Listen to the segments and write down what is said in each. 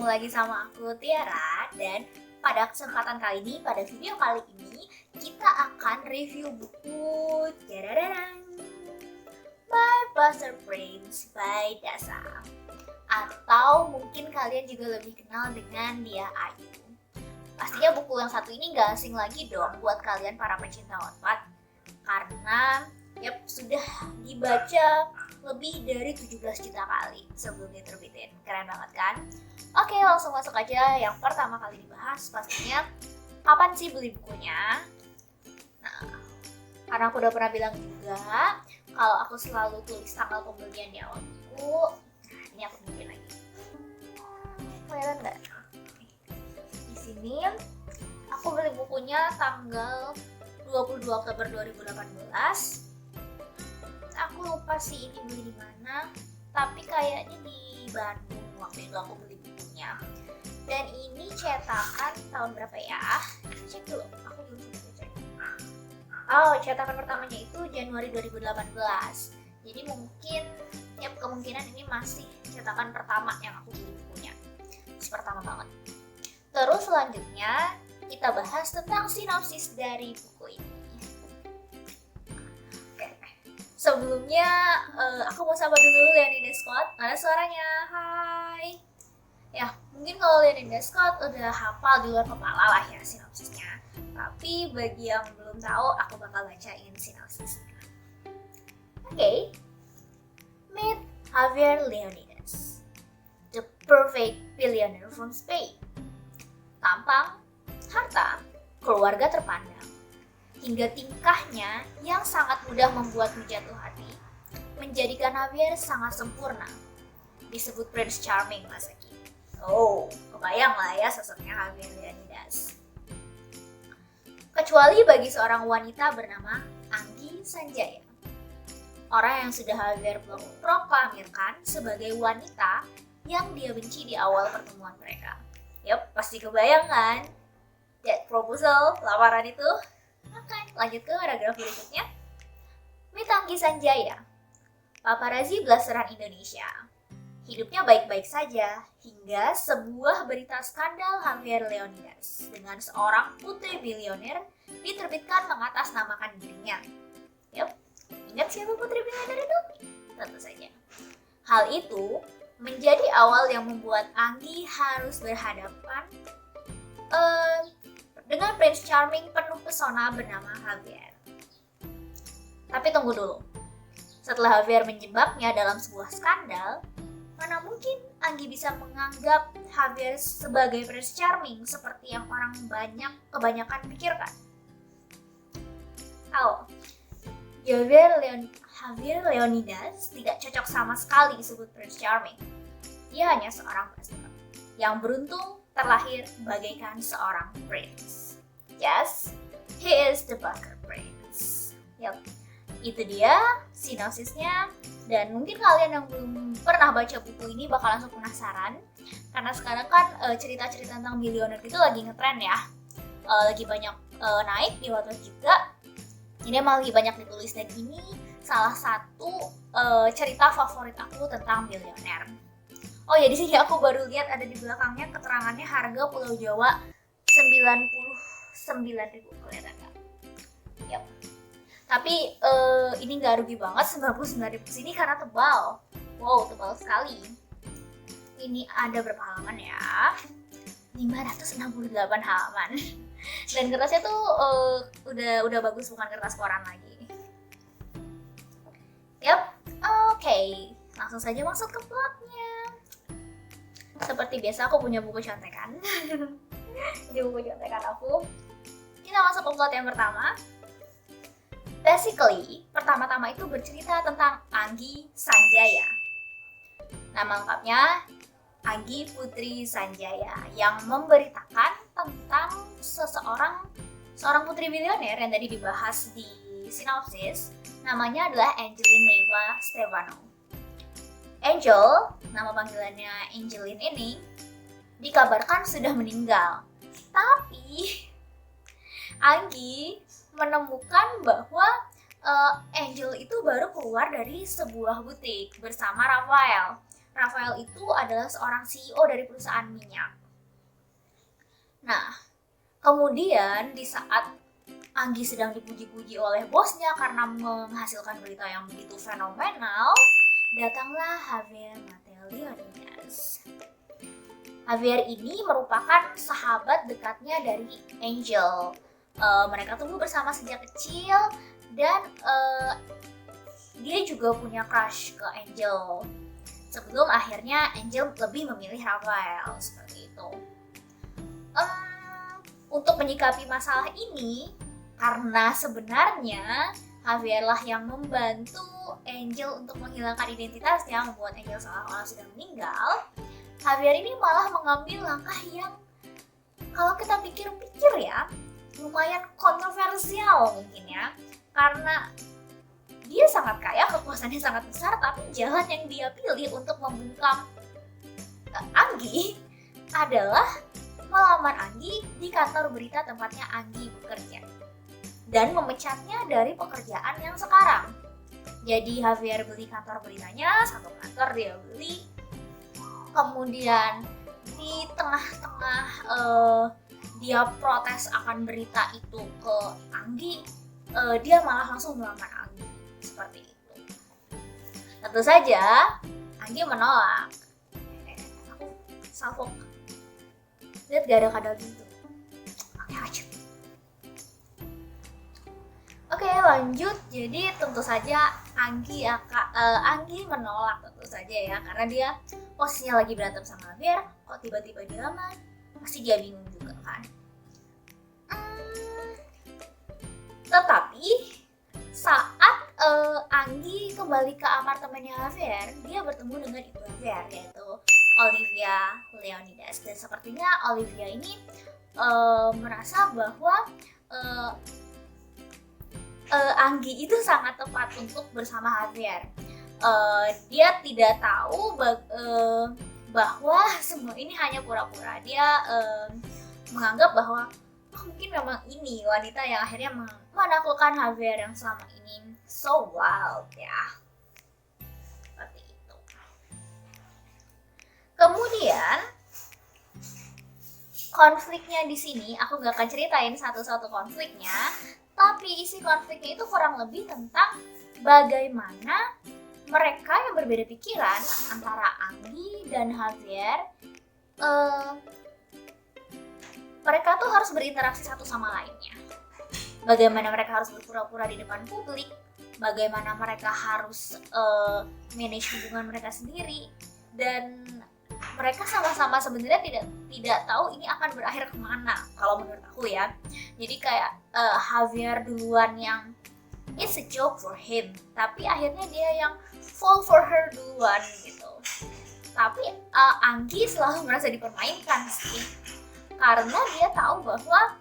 lagi sama aku Tiara, dan pada kesempatan kali ini, pada video kali ini kita akan review buku My Buster Prince by Dasa, atau mungkin kalian juga lebih kenal dengan Dia Ayu. Pastinya buku yang satu ini gak asing lagi dong buat kalian para pecinta Wattpad, karena sudah dibaca lebih dari 17 juta kali sebelum diterbitin. Keren banget kan? Oke, langsung masuk aja. Yang pertama kali dibahas pastinya kapan sih beli bukunya. Nah, karena aku udah pernah bilang juga kalau aku selalu tulis tanggal pembelian di awal buku. Nah, ini aku bikin lagi. Kelihatan nggak? Di sini aku beli bukunya tanggal 22 Oktober 2018. Aku lupa sih ini beli di mana, tapi kayaknya di Bandung waktu itu aku beli bukunya. Dan ini cetakan tahun berapa ya? Cek dulu, aku belum sempat cek. Oh, cetakan pertamanya itu Januari 2018. Jadi mungkin kemungkinan ini masih cetakan pertama yang aku beli bukunya. Pertama banget. Terus selanjutnya kita bahas tentang sinopsis dari buku ini. Sebelumnya aku mau sapa dulu Leonidas Scott. Mana suaranya? Hai. Ya, mungkin kalau Leonidas Scott udah hafal di luar kepala lah ya sinopsisnya. Tapi bagi yang belum tahu, aku bakal bacain sinopsisnya. Oke. Meet Javier Leonidas, the perfect billionaire from Spain. Tampang, harta, keluarga terpandang, hingga tingkahnya yang sangat mudah membuatmu jatuh hati, menjadikan Javier sangat sempurna. Disebut Prince Charming masa kini. Oh, kebayang lah ya sosoknya Javier Leonidas. Kecuali bagi seorang wanita bernama Anggi Sanjaya. Orang yang sudah Javier proklamirkan sebagai wanita yang dia benci di awal pertemuan mereka. Yap, pasti kebayang kan? That proposal, lamaran itu. Oke, lanjut ke paragraf berikutnya. Meet Anggi Sanjaya, paparazi blasteran Indonesia. Hidupnya baik-baik saja hingga sebuah berita skandal Javier Leonidas dengan seorang putri bilioner diterbitkan mengatasnamakan dirinya. Yap, ingat siapa putri bilioner itu? Tentu saja. Hal itu menjadi awal yang membuat Anggi harus berhadapan dengan Prince Charming penuh pesona bernama Javier. Tapi tunggu dulu. Setelah Javier menjebaknya dalam sebuah skandal, mana mungkin Anggi bisa menganggap Javier sebagai Prince Charming seperti yang orang kebanyakan pikirkan. Javier Leonidas tidak cocok sama sekali disebut Prince Charming. Dia hanya seorang pastor yang beruntung terlahir bagaikan seorang prince. Yes, he is the Buster Prince. Yap, itu dia sinopsisnya. Dan mungkin kalian yang belum pernah baca buku ini bakal langsung penasaran, karena sekarang kan cerita-cerita tentang bilioner itu lagi ngetren ya, lagi banyak naik di Wattpad juga. Jadi emang lagi banyak ditulis, dan ini salah satu cerita favorit aku tentang bilioner. Oh ya, di sini aku baru lihat ada di belakangnya keterangannya harga Pulau Jawa 99.000, kelihatan nggak? Yap. Tapi ini nggak rugi banget 99.000 sini karena tebal. Wow, tebal sekali. Ini ada berapa halaman ya? 568 halaman. Dan kertasnya tuh udah bagus, bukan kertas koran lagi. Yap, oke. Langsung saja masuk ke plotnya. Seperti biasa aku punya buku contekan. Di buku contekan aku. Kita masuk ke plot yang pertama. Basically, pertama-tama itu bercerita tentang Anggi Sanjaya. Nama lengkapnya Anggi Putri Sanjaya, yang memberitakan tentang seorang putri bilioner yang tadi dibahas di sinopsis. Namanya adalah Angeline Neva Stefano. Angel, nama panggilannya Angeline ini, dikabarkan sudah meninggal. Tapi Anggi menemukan bahwa Angel itu baru keluar dari sebuah butik bersama Rafael. Rafael itu adalah seorang CEO dari perusahaan minyak. Nah, kemudian di saat Anggi sedang dipuji-puji oleh bosnya karena menghasilkan berita yang begitu fenomenal, datanglah Javier Mateo Leonidas. Javier ini merupakan sahabat dekatnya dari Angel. Mereka tumbuh bersama sejak kecil dan dia juga punya crush ke Angel. Sebelum akhirnya Angel lebih memilih Rafael seperti itu. Untuk menyikapi masalah ini, karena sebenarnya Javier lah yang membantu Angel untuk menghilangkan identitasnya, membuat Angel seolah-olah sudah meninggal. Javier ini malah mengambil langkah yang kalau kita pikir-pikir ya, lumayan kontroversial mungkin ya. Karena dia sangat kaya, kekuasaannya sangat besar, tapi jalan yang dia pilih untuk membungkam Anggi adalah melamar Anggi di kantor berita tempatnya Anggi bekerja dan memecatnya dari pekerjaan yang sekarang. Jadi Javier beli kantor beritanya, satu kantor dia beli. Kemudian di tengah-tengah dia protes akan berita itu ke Anggi, dia malah langsung melamar Anggi seperti itu. Tentu saja Anggi menolak. Aku salfok. Lihat gak ada kadal gitu. Oke aja. Oke, lanjut. Jadi tentu saja Anggi menolak tentu saja ya, karena dia posisinya lagi berantem sama Javier, kok tiba-tiba dia lamar, pasti dia bingung juga kan. Tetapi saat Anggi kembali ke apartemennya Javier, dia bertemu dengan ibu Javier, yaitu Olivia Leonidas. Dan sepertinya Olivia ini merasa bahwa Anggi itu sangat tepat untuk bersama Javier. Dia tidak tahu bahwa semua ini hanya pura-pura. Dia menganggap bahwa mungkin memang ini wanita yang akhirnya menaklukkan Javier yang selama ini so wild ya. Seperti itu. Kemudian konfliknya di sini aku gak akan ceritain satu-satu konfliknya, tapi isi konfliknya itu kurang lebih tentang bagaimana mereka yang berbeda pikiran antara Anggi dan Javier, mereka tuh harus berinteraksi satu sama lainnya. Bagaimana mereka harus berpura-pura di depan publik, bagaimana mereka harus manage hubungan mereka sendiri, dan mereka sama-sama sebenarnya tidak tahu ini akan berakhir kemana kalau menurut aku ya. Jadi kayak Javier duluan yang it's a joke for him, tapi akhirnya dia yang fall for her duluan gitu. Tapi Anggi selalu merasa dipermainkan sih, karena dia tahu bahwa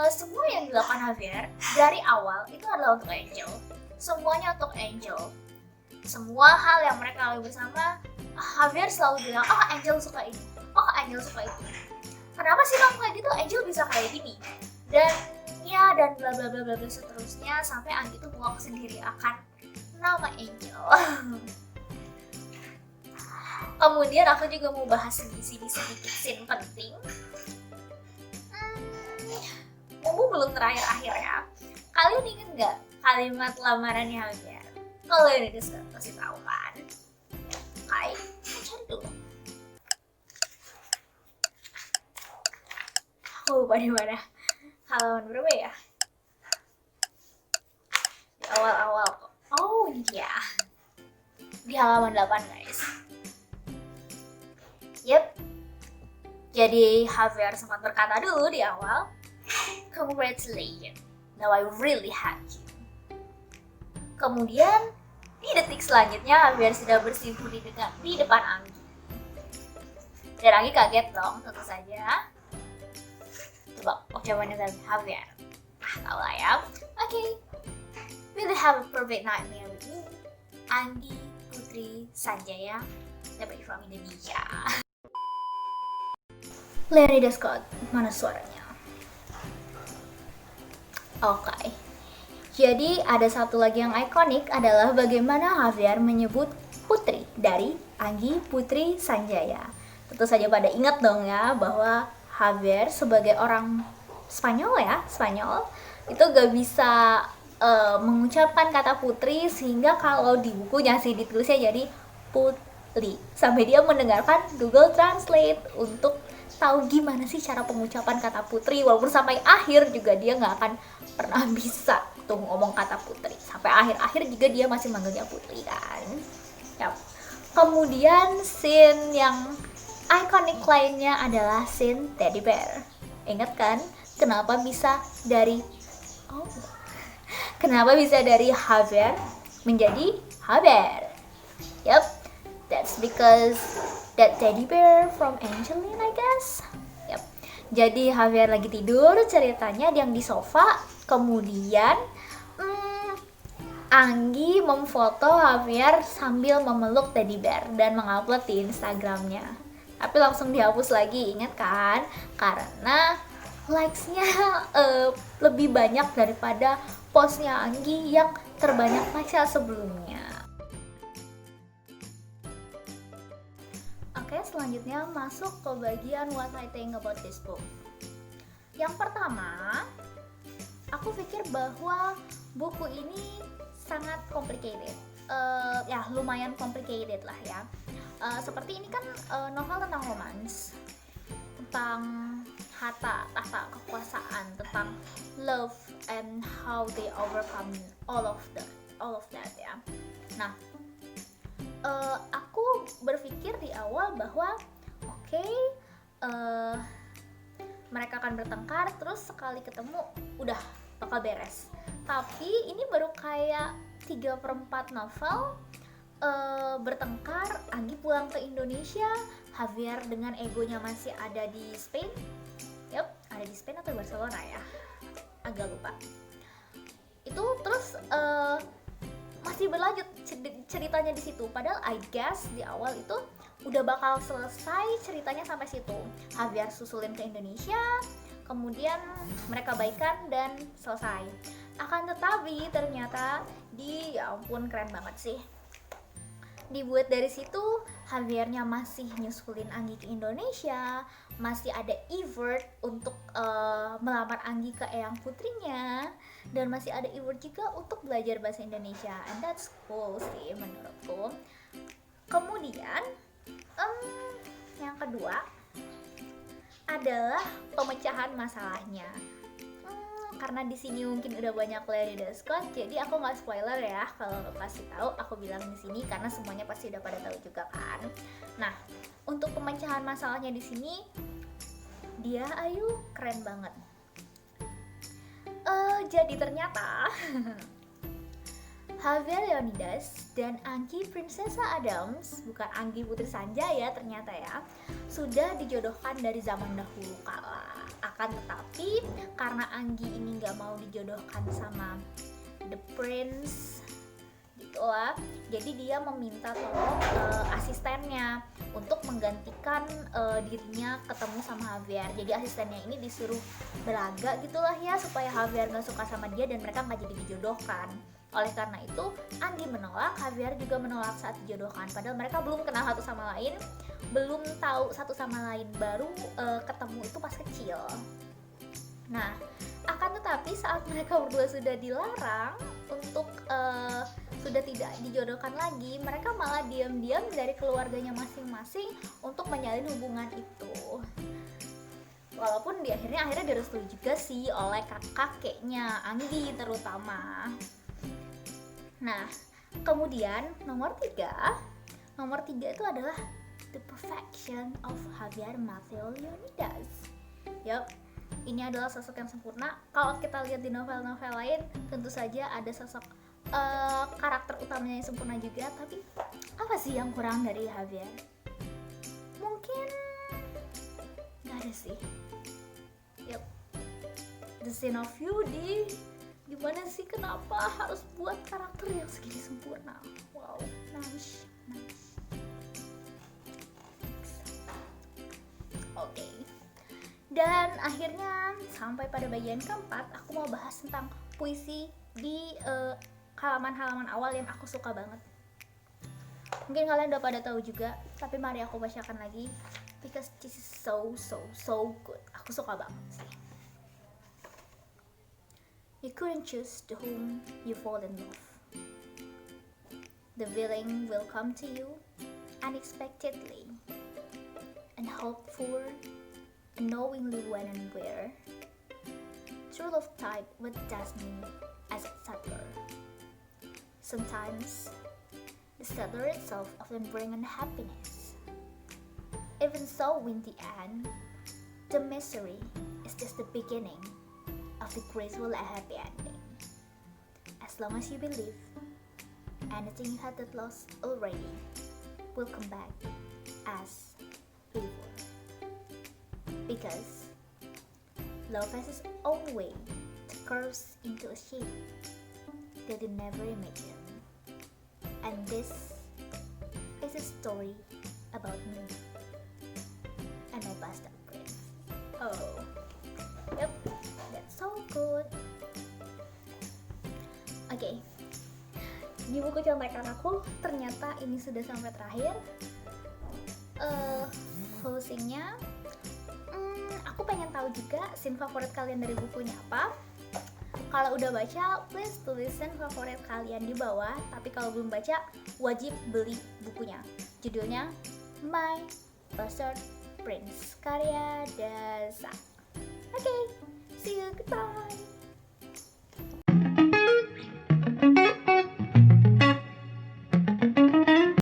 semua yang dilakukan Javier dari awal itu adalah untuk Angel. Semuanya untuk Angel. Semua hal yang mereka lalui bersama, Javier selalu bilang, oh Angel suka ini, oh Angel suka itu. Kenapa sih kamu kayak gitu? Angel bisa kayak gini. Dan ya dan bla bla bla bla seterusnya sampai Anggi tuh muak sendiri akan nama Angel. Kemudian aku juga mau bahas sedikit scene penting. Mumpung belum terakhir-akhir ya. Kalian inget nggak kalimat lamarannya Javier? Kalau ini kasih tahu kan. Hai, cari dulu. Aku lupa di mana. Halaman berapa ya? Di awal-awal kok. Oh ini dia. Di halaman 8 guys. Yep. Jadi Javier sempat berkata dulu di awal, congratulations, now I really had you. Kemudian di detik selanjutnya Javier sudah bersimpuh di depan Anggi. Dan Anggi kaget dong tentu saja. Coba jawabannya dari Javier. Tahu lah ya. Okay. Will you have a perfect nightmare with me? Anggi Putri Sanjaya, dapat from Indonesia. Leonidas Scott, mana suaranya? Oke. Jadi ada satu lagi yang ikonik adalah bagaimana Javier menyebut Putri dari Anggi Putri Sanjaya. Tentu saja pada ingat dong ya bahwa Javier sebagai orang Spanyol itu gak bisa mengucapkan kata putri, sehingga kalau di bukunya sih ditulisnya jadi putri, sampai dia mendengarkan Google Translate untuk tahu gimana sih cara pengucapan kata putri, walaupun sampai akhir juga dia nggak akan pernah bisa tuh ngomong kata putri, sampai akhir-akhir juga dia masih manggilnya putri kan. Yap. Kemudian scene yang ikonik lainnya adalah scene teddy bear. Ingat kan kenapa bisa dari Javier menjadi Javier? Yup, that's because that teddy bear from Angeline, I guess. Yup. Jadi Javier lagi tidur, ceritanya yang di sofa, kemudian Anggi memfoto Javier sambil memeluk teddy bear dan mengupload di Instagramnya. Tapi langsung dihapus lagi, ingat kan? Karena likes-nya lebih banyak daripada postnya Anggi yang terbanyak likes sebelumnya. Oke, selanjutnya masuk ke bagian what I think about this book. Yang pertama, aku pikir bahwa buku ini sangat complicated. Ya lumayan complicated lah ya. Seperti ini kan novel tentang romance, tentang tahta kekuasaan, tentang love and how they overcome all of that ya. Nah, aku berpikir di awal bahwa mereka akan bertengkar, terus sekali ketemu udah bakal beres. Tapi ini baru kayak 3/4 novel bertengkar, Anggi pulang ke Indonesia, Javier dengan egonya masih ada di Spain. Yup, ada di Spain atau Barcelona ya, agak lupa. Itu terus masih berlanjut ceritanya di situ. Padahal I guess di awal itu udah bakal selesai ceritanya sampai situ. Javier susulin ke Indonesia, kemudian mereka baikan dan selesai. Akan tetapi ternyata ya ampun keren banget sih. Dibuat dari situ, Javiernya masih nyusulin Anggi ke Indonesia, masih ada effort untuk melamar Anggi ke eyang putrinya, dan masih ada effort juga untuk belajar bahasa Indonesia, and that's cool sih menurutku. Kemudian yang kedua adalah pemecahan masalahnya. Karena di sini mungkin udah banyak Lady Scott, jadi aku nggak spoiler ya. Kalau pasti tahu, aku bilang di sini karena semuanya pasti udah pada tahu juga kan. Nah, untuk pemecahan masalahnya di sini, dia keren banget. Jadi ternyata Javier Leonidas dan Anggi Princesa Adams, bukan Anggi Putri Sanjaya ternyata ya, sudah dijodohkan dari zaman dahulu kala. Akan tetapi karena Anggi ini gak mau dijodohkan sama the prince gitulah, jadi dia meminta tolong asistennya untuk menggantikan dirinya ketemu sama Javier. Jadi asistennya ini disuruh belaga gitulah ya, supaya Javier gak suka sama dia dan mereka gak jadi dijodohkan. Oleh karena itu, Anggi menolak, Javier juga menolak saat dijodohkan. Padahal mereka belum kenal satu sama lain, belum tahu satu sama lain, baru ketemu itu pas kecil. Nah, akan tetapi saat mereka berdua sudah dilarang untuk sudah tidak dijodohkan lagi, mereka malah diam-diam dari keluarganya masing-masing untuk menjalin hubungan itu. Walaupun akhirnya direstui juga sih oleh kakeknya Anggi terutama. Nah, kemudian nomor 3 itu adalah The Perfection of Javier Mateo Leonidas. Yup, ini adalah sosok yang sempurna. Kalau kita lihat di novel-novel lain, tentu saja ada sosok karakter utamanya yang sempurna juga. Tapi apa sih yang kurang dari Javier? Mungkin gak ada sih. Yup, the scene of beauty. Gimana sih, kenapa harus buat karakter yang segini sempurna? Wow, nice. Oke. Dan akhirnya sampai pada bagian keempat, aku mau bahas tentang puisi di halaman-halaman awal yang aku suka banget. Mungkin kalian udah pada tahu juga, tapi mari aku bacakan lagi because this is so good. Aku suka banget sih. You couldn't choose to whom you fall in love. The feeling will come to you unexpectedly and hopeful, unknowingly when and where. True love type with destiny as its settler. Sometimes the settler itself often brings unhappiness. Even so, in the end, the misery is just the beginning of the graceful and happy ending. As long as you believe, anything you had that lost already will come back as before. Because love has its own way to curve into a shape that you never imagined. And this is a story about me and my past prince. Oh, yep, that's so good. Oke, di buku contekan aku ternyata ini sudah sampai terakhir. Closingnya, aku pengen tahu juga scene favorit kalian dari bukunya apa. Kalau udah baca, please tulisin favorit kalian di bawah. Tapi kalau belum baca, wajib beli bukunya. Judulnya My Bastard Prince, karya Dasa. Oke, see you, goodbye.